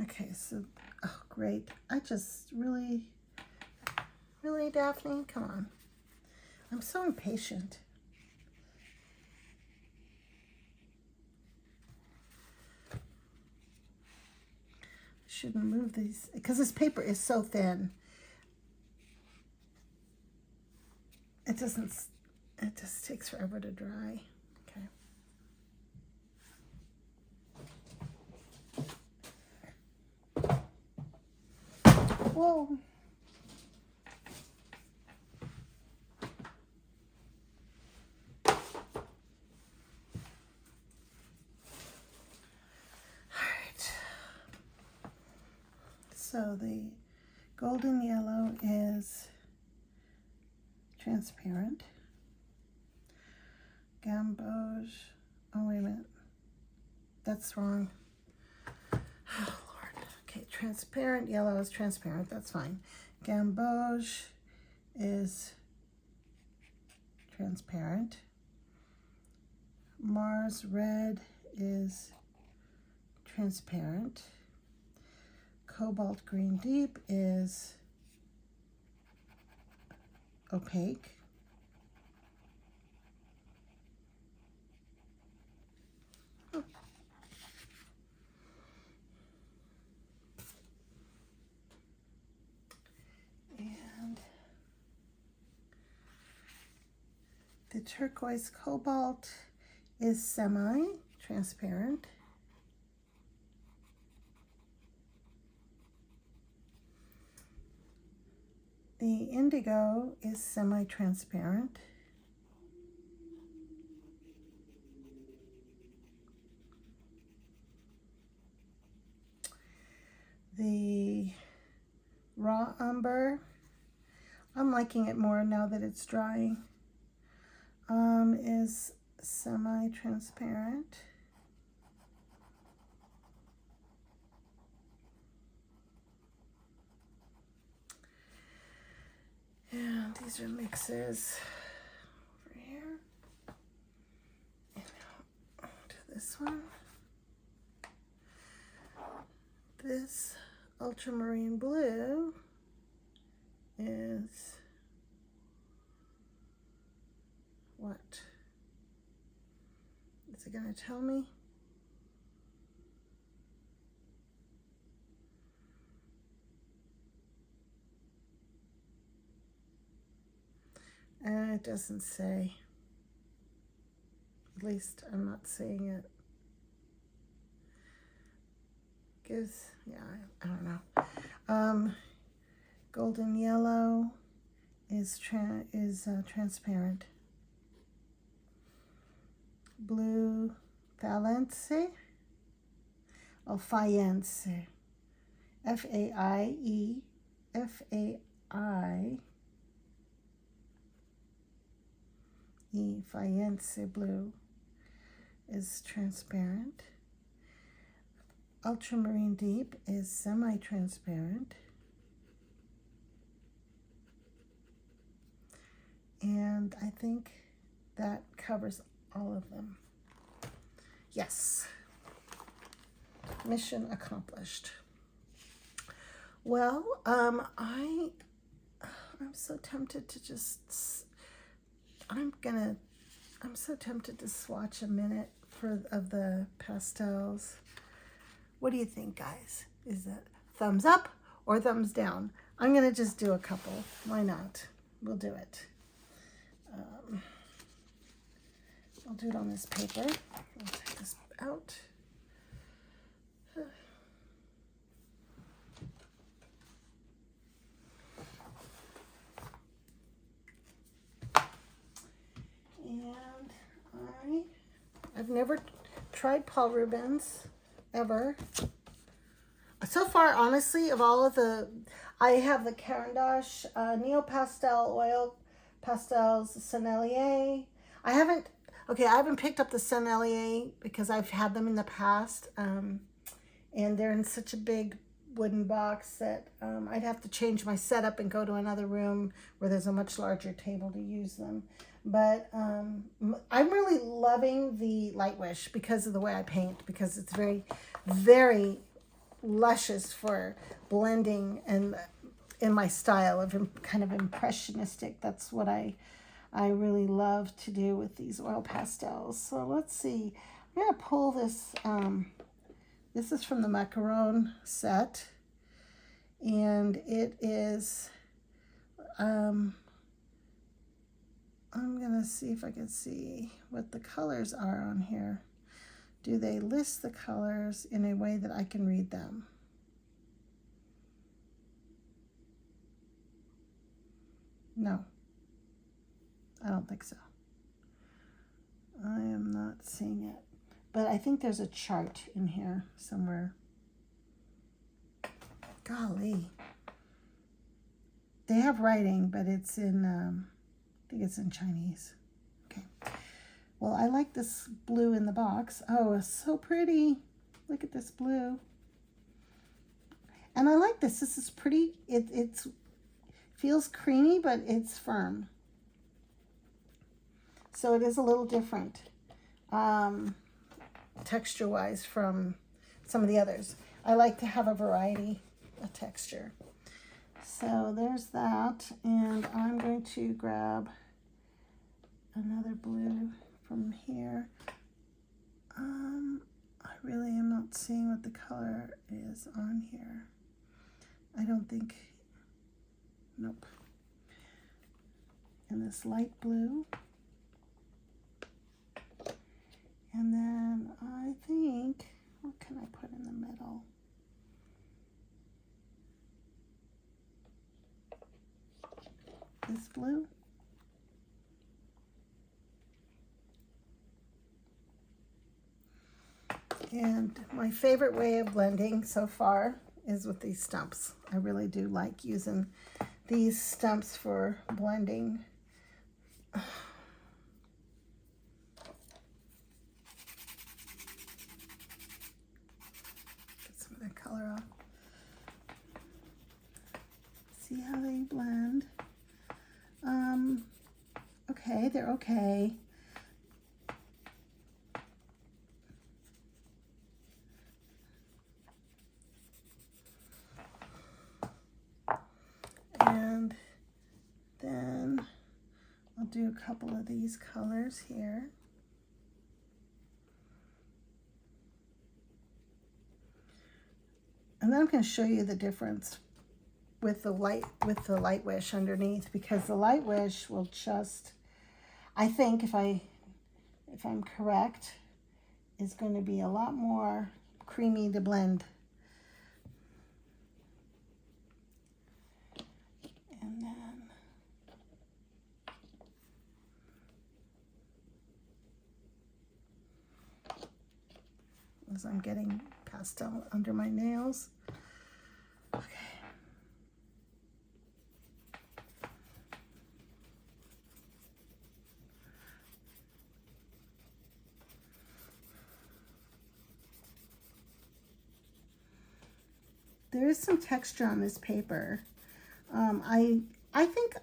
Okay, so, oh, great. I just really, Daphne, come on. I'm so impatient. Shouldn't move these because this paper is so thin. It just takes forever to dry. Okay. Whoa. So the golden yellow is transparent. Gamboge, oh wait a minute, that's wrong. Oh Lord, okay, transparent yellow is transparent, that's fine. Gamboge is transparent. Mars red is transparent. Cobalt green deep is opaque. Oh. And the turquoise cobalt is semi transparent. The indigo is semi-transparent. The raw umber, I'm liking it more now that it's drying, is semi-transparent. And these are mixes over here. And now to this one. This ultramarine blue is what? Is it going to tell me? It doesn't say. At least I'm not seeing it. Gives, yeah, I don't know. Golden yellow is transparent. Blue Faience, Faience, F-A-I-E, F-A-I-E, Faience blue is transparent. Ultramarine deep is semi-transparent. And I think that covers all of them. Yes. Mission accomplished. Well, I'm so tempted to just, I'm so tempted to swatch a minute of the pastels. What do you think, guys? Is it thumbs up or thumbs down? I'm gonna just do a couple. Why not? We'll do it. I'll do it on this paper. I'll take this out. And I've never tried Paul Rubens ever. So far, honestly, of all of the, I have the Caran d'Ache, Neo Pastel, Oil Pastels, Sennelier. I haven't picked up the Sennelier because I've had them in the past, and they're in such a big wooden box that I'd have to change my setup and go to another room where there's a much larger table to use them. But I'm really loving the Light Wish because of the way I paint, because it's very, very luscious for blending and in my style of kind of impressionistic. That's what I really love to do with these oil pastels. So let's see. I'm going to pull this. This is from the Macaron set. And it is, I'm going to see if I can see what the colors are on here. Do they list the colors in a way that I can read them? No, I don't think so. I am not seeing it, but I think there's a chart in here somewhere. Golly. They have writing, but it's in, I think it's in Chinese. Okay. Well, I like this blue in the box. Oh, it's so pretty. Look at this blue. And I like this. This is pretty. It's feels creamy, but it's firm. So it is a little different texture-wise from some of the others. I like to have a variety of texture. So there's that. And I'm going to grab another blue from here. I really am not seeing what the color is on here. I don't think, nope. And this light blue. And then I this blue. And my favorite way of blending so far is with these stumps. I really do like using these stumps for blending. Get some of the color off. See how they blend. Okay, they're okay. And then I'll do a couple of these colors here. And then I'm going to show you the difference with the light wish underneath, because the light wish will just, I think if I'm correct, is going to be a lot more creamy to blend. And then as I'm getting pastel under my nails. Okay. There is some texture on this paper. I think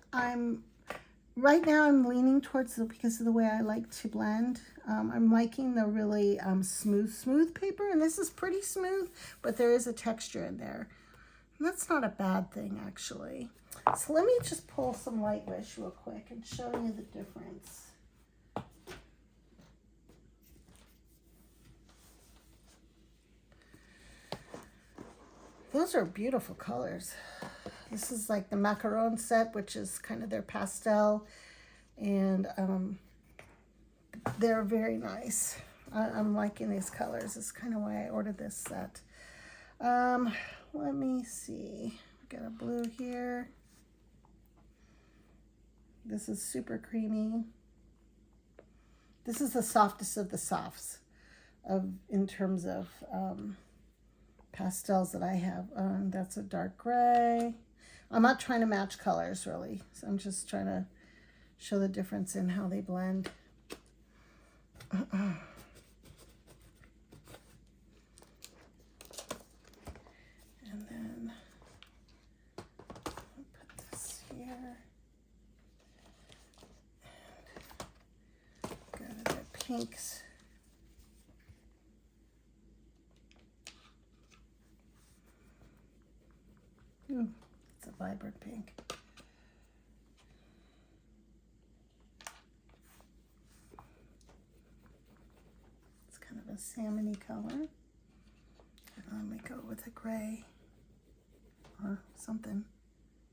right now I'm leaning towards because of the way I like to blend. I'm liking the really smooth paper, and this is pretty smooth, but there is a texture in there. And that's not a bad thing, actually. So let me just pull some light wish real quick and show you the difference. Those are beautiful colors. This is like the Macaron set, which is kind of their pastel, and they're very nice. I'm liking these colors. That's kind of why I ordered this set. Let me see. Got a blue here. This is super creamy. This is the softest of the softs in terms of pastels that I have. That's a dark gray. I'm not trying to match colors really, so I'm just trying to show the difference in how they blend. And then I'll put this here. And go to the pinks. Ooh, it's a vibrant pink. It's kind of a salmon-y color. And let me go with a gray or something.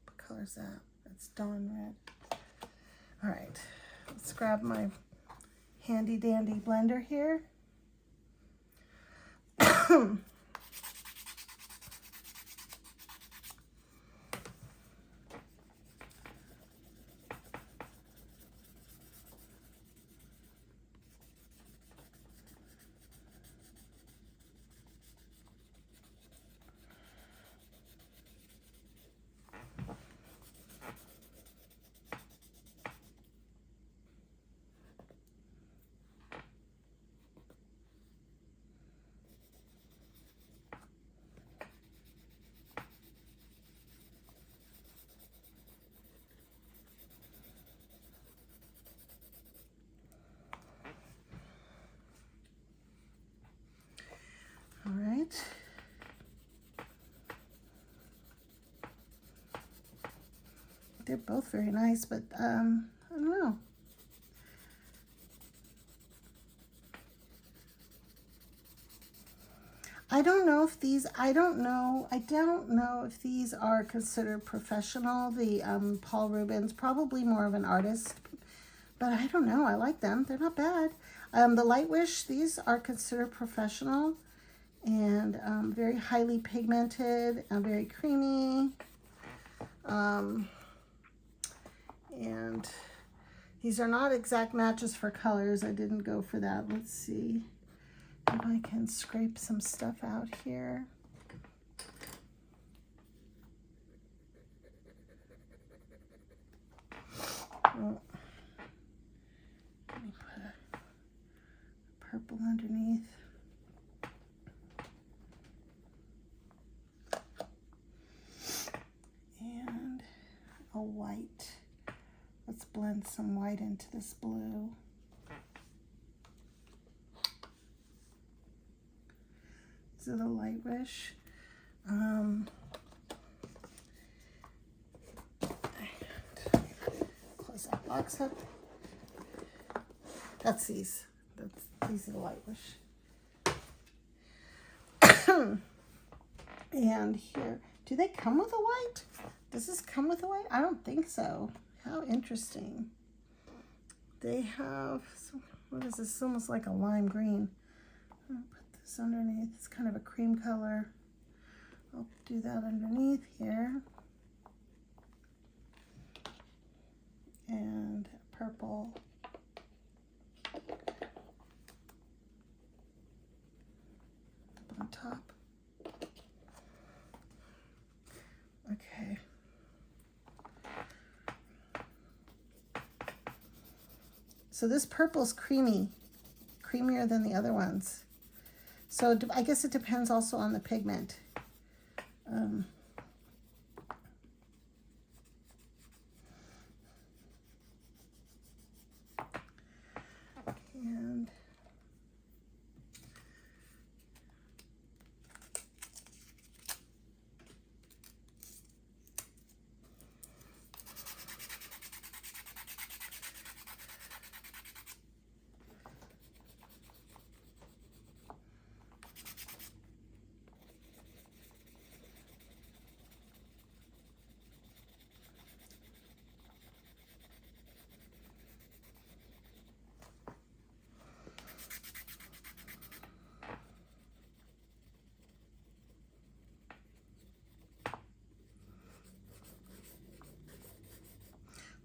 What color is that? It's dawn red. All right, let's grab my handy dandy blender here. All right. They're both very nice, but I don't know. I don't know if these are considered professional. The Paul Rubens, probably more of an artist, but I don't know. I like them. They're not bad. The Light Wish, these are considered professional and very highly pigmented and very creamy. And these are not exact matches for colors. I didn't go for that. Let's see if I can scrape some stuff out here. Oh, let me put a purple underneath. And a white. Let's blend some white into this blue. These are the light wish. Close that box up. That's these. These are the light wish. And here, do they come with a white? Does this come with a white? I don't think so. How interesting. They have, what is this? It's almost like a lime green. I'll put this underneath. It's kind of a cream color. I'll do that underneath here. And purple. Up on top. Okay. So this purple is creamy, creamier than the other ones. So I guess it depends also on the pigment. And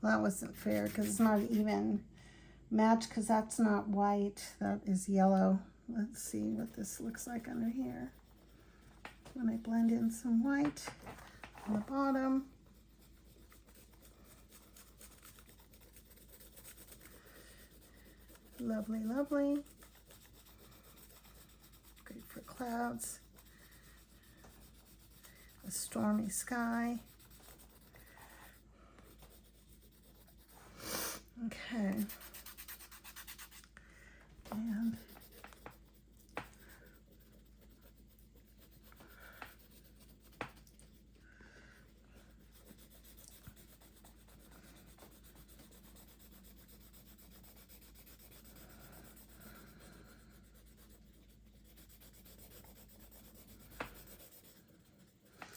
well, that wasn't fair because it's not an even match because that's not white, that is yellow. Let's see what this looks like under here. When I blend in some white on the bottom. Lovely, lovely. Great for clouds. A stormy sky. Okay. And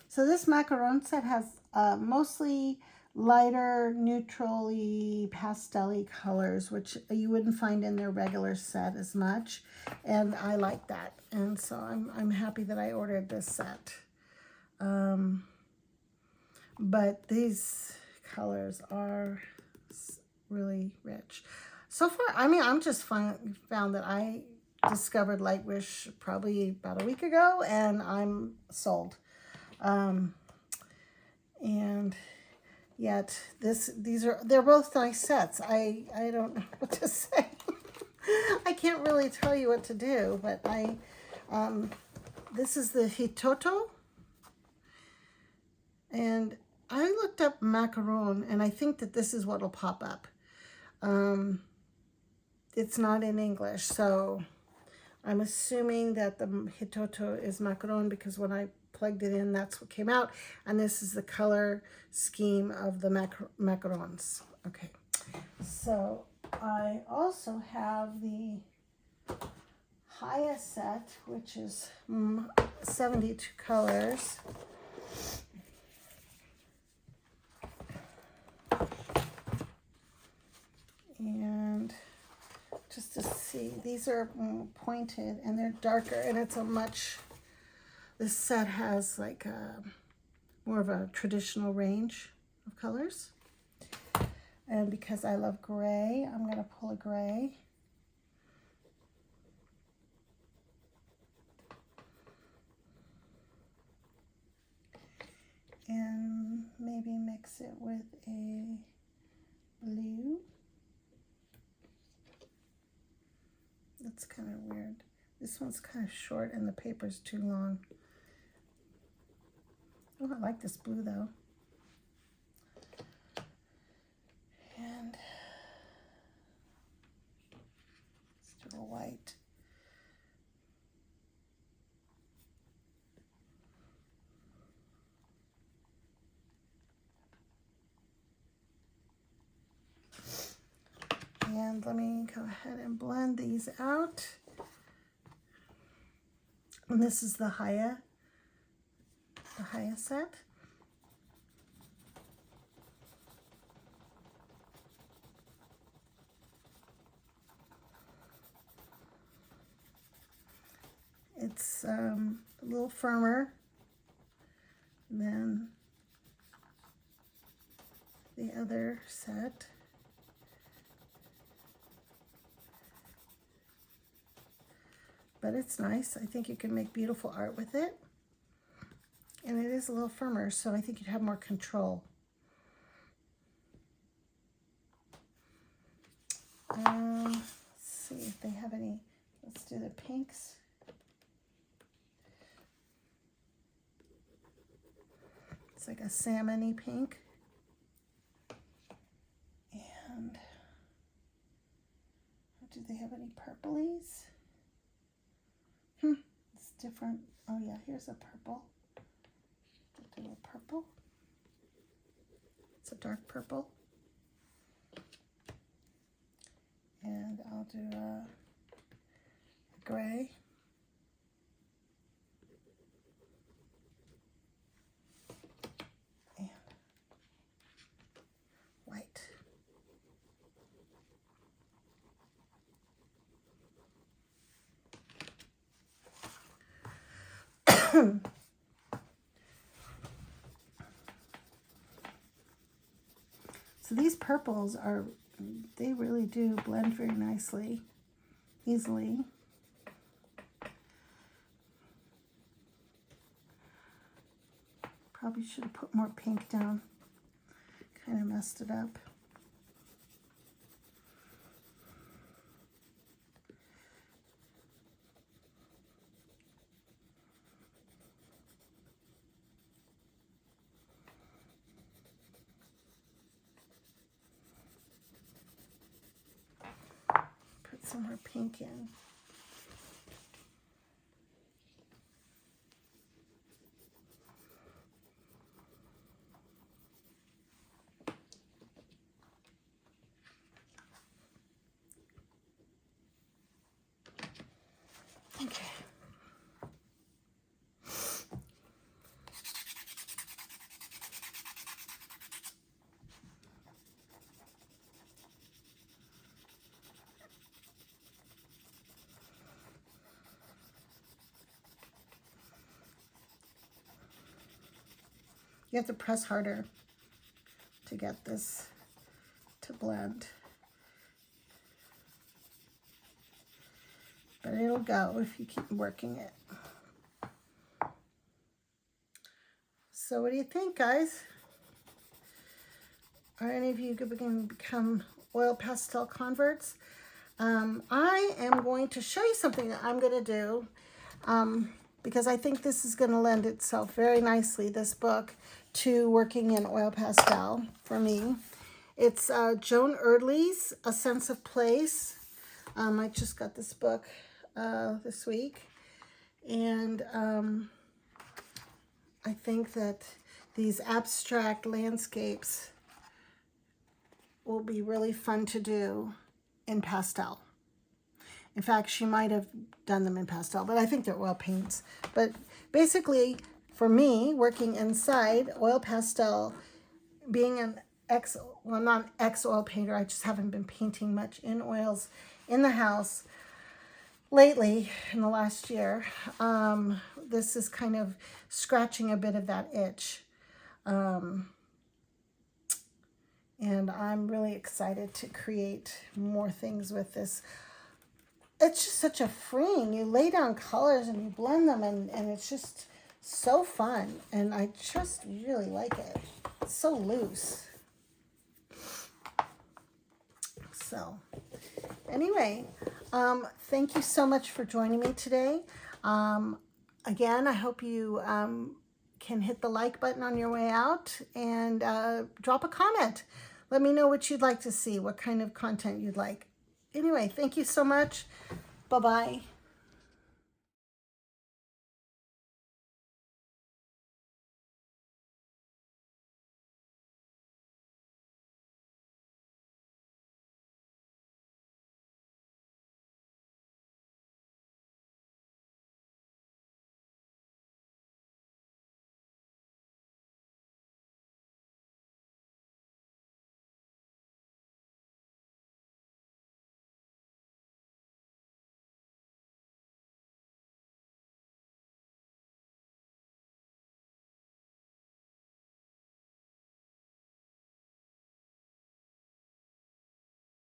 so this Macaron set has mostly lighter, neutrally pastel-y colors, which you wouldn't find in their regular set as much, and I like that, and so I'm happy that I ordered this set. But these colors are really rich. So far, I mean, I'm just found that I discovered Light Wish probably about a week ago, and I'm sold. And yet they're both nice sets. I don't know what to say. I can't really tell you what to do, but this is the Hitoto, and I looked up Macaron, and I think that this is what'll pop up. It's not in English, so I'm assuming that the Hitoto is Macaron because when I plugged it in, that's what came out, and this is the color scheme of the macarons. Okay, so I also have the Haiya set, which is 72 colors. And just to see, these are pointed and they're darker, and it's a much, this set has like more of a traditional range of colors. And because I love gray, I'm going to pull a gray. And maybe mix it with a blue. That's kind of weird. This one's kind of short and the paper's too long. Oh, I like this blue though. And let's do a white. And let me go ahead and blend these out. And this is the Haiya set. It's a little firmer than the other set. But it's nice. I think you can make beautiful art with it. And it is a little firmer, so I think you'd have more control. Let's see if they have any. Let's do the pinks. It's like a salmon-y pink. And do they have any purplies? It's different. Oh yeah, here's a purple. Do a purple. It's a dark purple. And I'll do a gray. And white. So these purples are, they really do blend very nicely, easily. Probably should have put more pink down. Kind of messed it up. Some more pink in. Okay. You have to press harder to get this to blend. But it'll go if you keep working it. So what do you think, guys? Are any of you going to become oil pastel converts? I am going to show you something that I'm going to do because I think this is going to lend itself very nicely, this book, to working in oil pastel for me. It's Joan Erdely's A Sense of Place. I just got this book this week, and I think that these abstract landscapes will be really fun to do in pastel. In fact, she might have done them in pastel, but I think they're oil paints. But basically, for me, working inside, oil pastel, being an well, not an ex-oil painter, I just haven't been painting much in oils in the house lately, in the last year. This is kind of scratching a bit of that itch. and I'm really excited to create more things with this. It's just such a freeing. You lay down colors and you blend them, and it's just so fun, and I just really like it. It's so loose. So anyway, thank you so much for joining me today. Again, I hope you can hit the like button on your way out, and drop a comment. Let me know what you'd like to see, what kind of content you'd like. Anyway, thank you so much. Bye-bye.